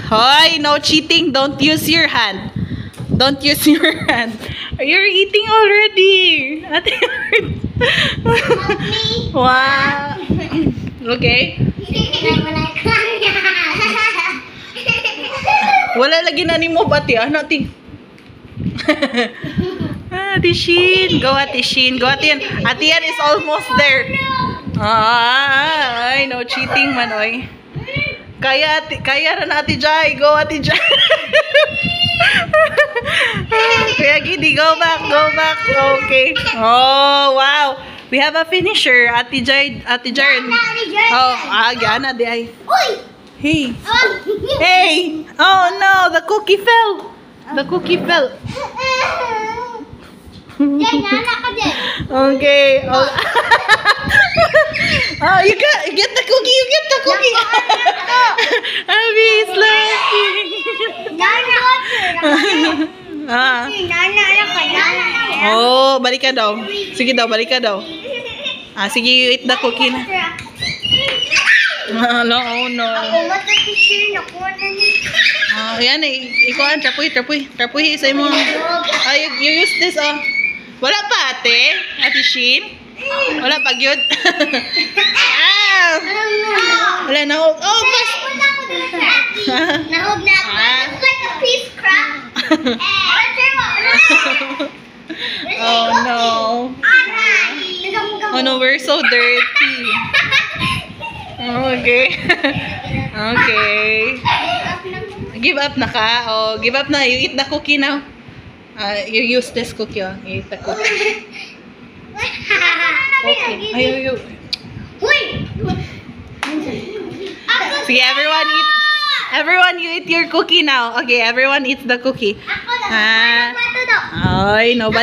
Hoy, no cheating. Don't use your hand. Don't use your hand. You're eating already. Ate. Wow. Okay. Wala lagi na ni mo bati. Ano ti? Ate Shin. Go Ate Shin. Go Ate Yan. Ate Yan is almost there. Ay, no cheating man oy. Kaya na Ate Jai. Go Ate Jai. Kaya Gidi, go back. Okay. Oh, wow. We have a finisher. Ate Jai. Oh, gana di ay. Hey. Hey. Oh no, the cookie fell. The cookie fell. Okay. Oh. Oh, you get the cookie. You get the cookie. Abby is laughing. Oh, balik ka daw. Sige daw, balik ka daw. Sige, you eat the cookie na. No, oh no. Yan eh. Ikaw, trapuy. Isa mo. You use this, Wala pa, ate? Ate Shin? Wala pa, yun? Wala, nahog. Oh, pas! Nahog na ako. It's like a piece crack. Oh no. Oh no, we're so dirty. Okay. Okay. Give up na ka. Oh, give up na. You eat the cookie now. You use this cookie. You eat the cookie. Okay. Ayaw. Sige, everyone eat. Everyone, you eat your cookie now. Okay, everyone eats the cookie. Ay, nobody.